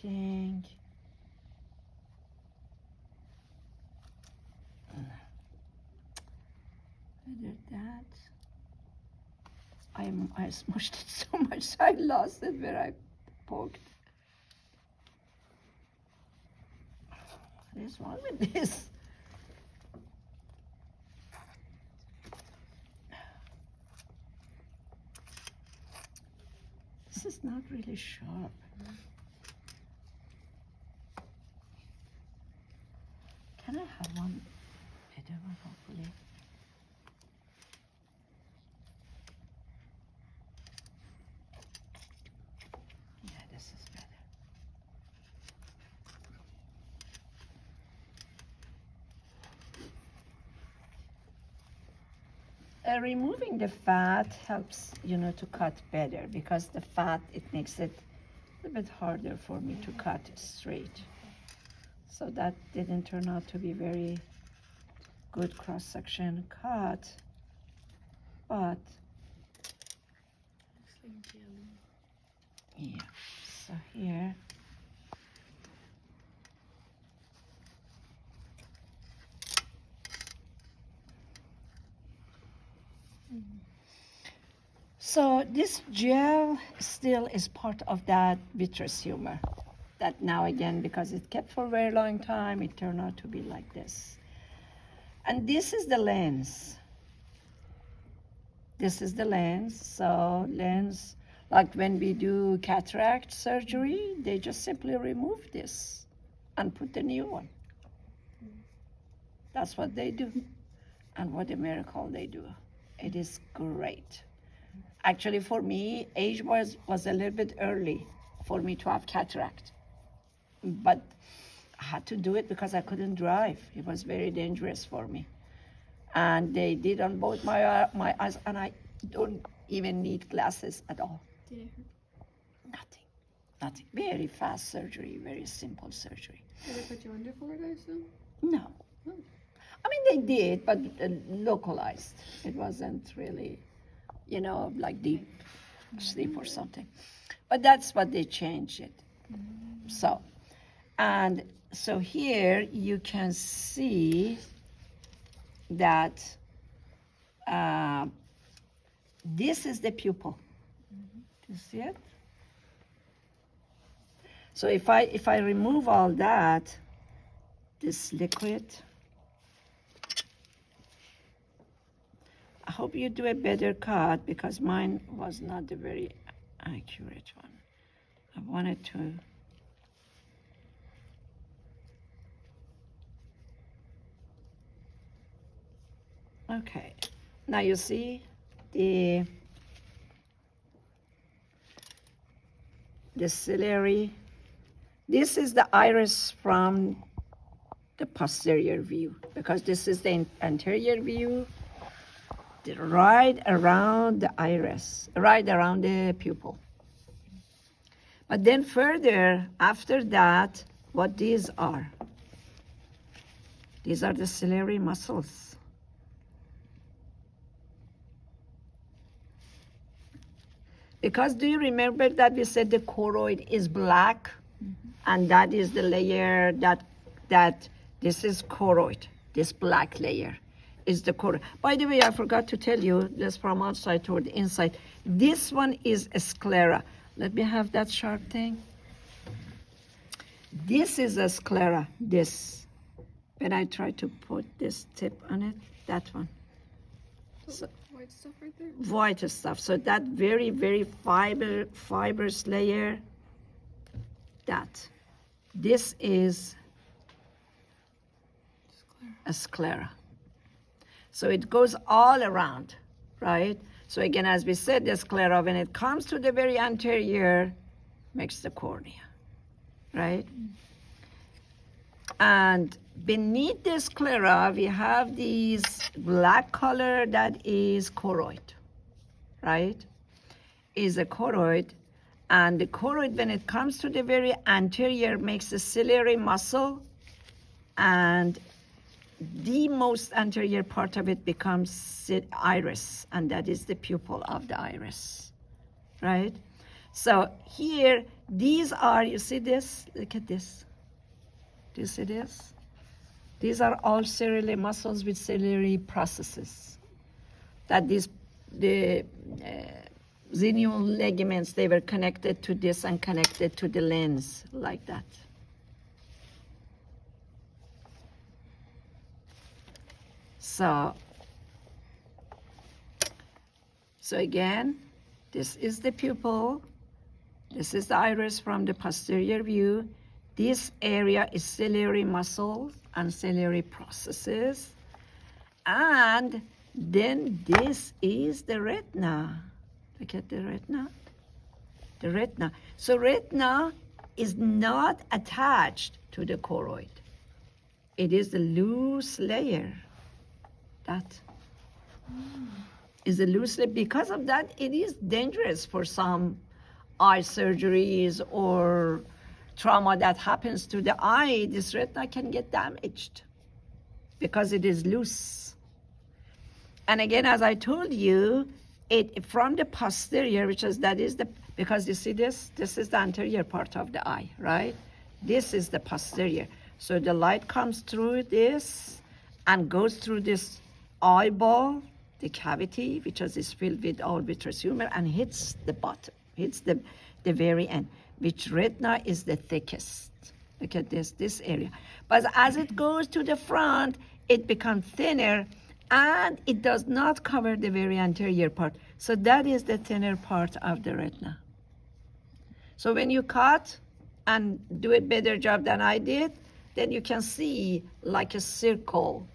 think whether that I smushed it so much I lost it where I poked. What is wrong with this? This is not really sharp. Can I have one better one, hopefully? Yeah, this is better. Removing the fat helps, to cut better, because the fat, it makes it a little bit harder for me to cut straight. So that didn't turn out to be very good cross-section cut, but yeah, so here, so this gel still is part of that vitreous humor. That now again, because it kept for a very long time, it turned out to be like this. And this is the lens. This is the lens. So lens, like when we do cataract surgery, they just simply remove this and put the new one. That's what they do. And what a miracle they do. It is great. Actually, for me, age was a little bit early for me to have cataract. But I had to do it because I couldn't drive. It was very dangerous for me. And they did on both my eyes, and I don't even need glasses at all. Did it hurt? Nothing. Very fast surgery, very simple surgery. Did they put you under for it, I assume? No. Oh. I mean, they did, but localized. It wasn't really, like deep sleep or something. But that's what they changed it. So, and so here you can see that this is the pupil. Do you see it? So if I remove all that, this liquid, I hope you do a better cut, because mine was not a very accurate one. I wanted to. Okay, now you see the ciliary. This is the iris from the posterior view, because this is the anterior view, right around the iris, right around the pupil. But then further, after that, what these are the ciliary muscles. Because do you remember that we said the choroid is black? And that is the layer that this is choroid. This black layer is the choroid. By the way, I forgot to tell you this from outside toward the inside. This one is a sclera. Let me have that sharp thing. This is a sclera, this. When I try to put this tip on it, that one. So, white stuff right there? White stuff. So that very, very fibrous layer, that. This is a sclera. So it goes all around, right? So again, as we said, the sclera, when it comes to the very anterior, makes the cornea, right? And beneath the sclera, we have these black color that is choroid, right? Is a choroid. And the choroid, when it comes to the very anterior, makes the ciliary muscle, and the most anterior part of it becomes iris, and that is the pupil of the iris, right? So here, These are, you see this? Look at this. Do you see this? These are all ciliary muscles with ciliary processes. That the xenon ligaments, they were connected to this and connected to the lens like that. So again, this is the pupil. This is the iris from the posterior view. This area is ciliary muscles and ciliary processes. And then this is the retina. Look at the retina. The retina. So retina is not attached to the choroid. It is a loose layer. That is a loose layer. Because of that, it is dangerous for some eye surgeries or trauma that happens to the eye. This retina can get damaged because it is loose. And again, as I told you, it from the posterior, because you see this is the anterior part of the eye, right? This is the posterior. So the light comes through this and goes through this eyeball, the cavity, which is filled with all vitreous humor, and hits the bottom, hits the very end, which retina is the thickest. Look at this area. But as it goes to the front, it becomes thinner, and it does not cover the very anterior part. So that is the thinner part of the retina. So when you cut and do a better job than I did, then you can see like a circle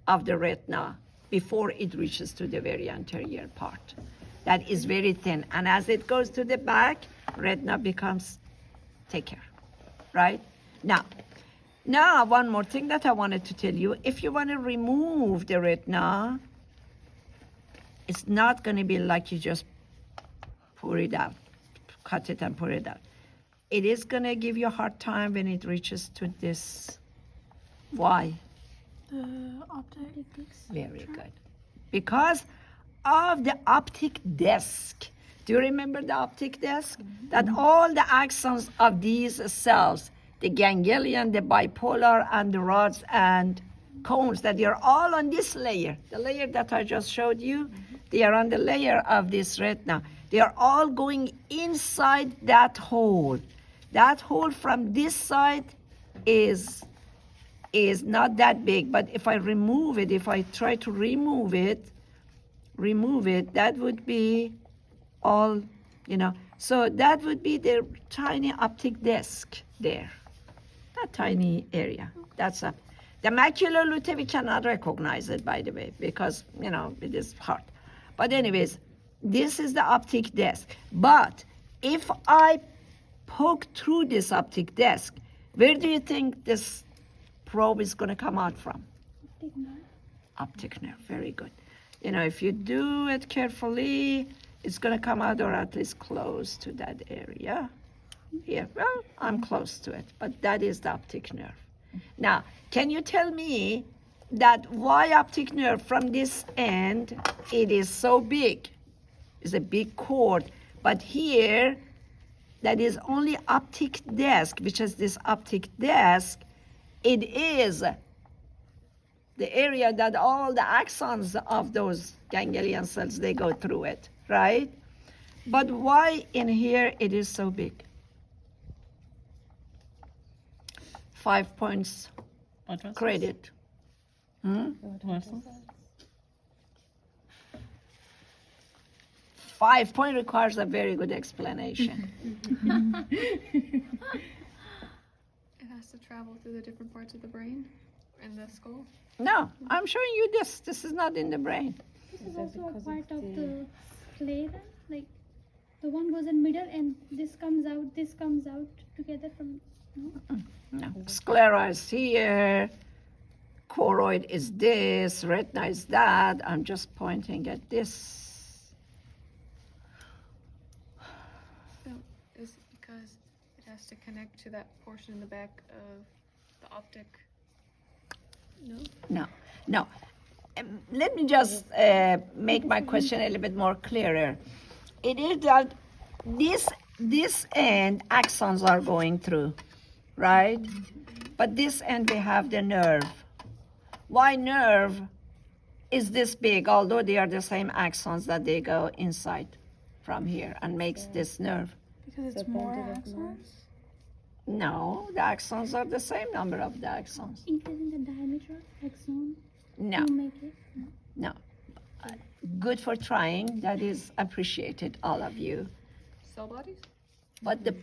of the retina before it reaches to the very anterior part. That is very thin. And as it goes to the back, retina becomes thicker, right? Now, one more thing that I wanted to tell you. If you want to remove the retina, it's not going to be like you just pour it out, cut it and pour it out. It is going to give you a hard time when it reaches to this. Why? Optics. Very good. Because of the optic disc. Do you remember the optic disc? Mm-hmm. That all the axons of these cells, the ganglion, the bipolar, and the rods and cones, that they are all on this layer. The layer that I just showed you, they are on the layer of this retina. They are all going inside that hole. That hole from this side is not that big, but if I remove it, if I try to remove it, that would be all, so that would be the tiny optic disc there, that tiny area. That's up. The macular lute, we cannot recognize it, by the way, because, it is hard. But anyways, this is the optic disc. But if I poke through this optic disc, where do you think this probe is going to come out from? Optic nerve. Optic nerve, very good. If you do it carefully, it's going to come out or at least close to that area. Here, well, I'm close to it, but that is the optic nerve. Now, can you tell me that why optic nerve from this end, it is so big? It's a big cord, but here, that is only optic disc, which is this optic disc. It is the area that all the axons of those ganglion cells, they go through it, right? But why in here it is so big? 5 points credit. 5 point requires a very good explanation. It has to travel through the different parts of the brain and the skull. No, I'm showing you this. This is not in the brain. This is also a part of the sclera, like the one goes in middle and this comes out together from, no? No. Sclera is here. Choroid is this. Retina is that. I'm just pointing at this. So it's because it has to connect to that portion in the back of the optic. No? No. Let me just make my question a little bit more clearer. It is that this this end axons are going through, right? But this end we have the nerve. Why nerve is this big, although they are the same axons that they go inside from here and makes this nerve? Because it's more axons? No, the axons are the same number of the axons. Increasing the diameter axon No, to make it. no. Good for trying. That is appreciated, all of you. Cell bodies? But the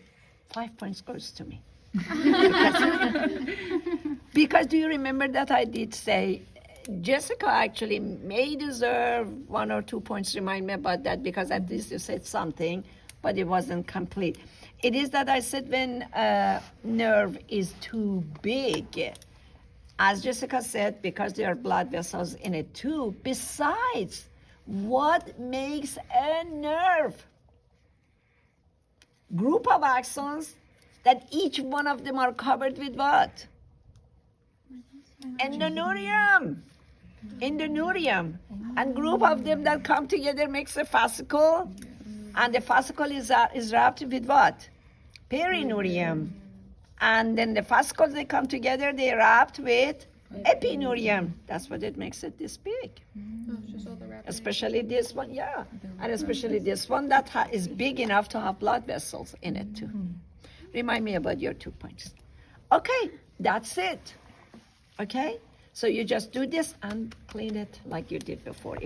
5 points goes to me. Because do you remember that I did say Jessica actually may deserve 1 or 2 points. Remind me about that, because at least you said something, but it wasn't complete. It is that I said when nerve is too big, as Jessica said, because there are blood vessels in it too. Besides, what makes a nerve? Group of axons that each one of them are covered with what? Endoneurium. Endoneurium. And group of them that come together makes a fascicle. And the fascicle is wrapped with what? Perineurium. And then the fascicles, they come together, they're wrapped with epineurium. That's what it makes it this big. Oh, it's just all the wrapping. Especially this one, yeah. And especially this one that is big enough to have blood vessels in it too. Remind me about your 2 points. Okay, that's it. Okay? So you just do this and clean it like you did before.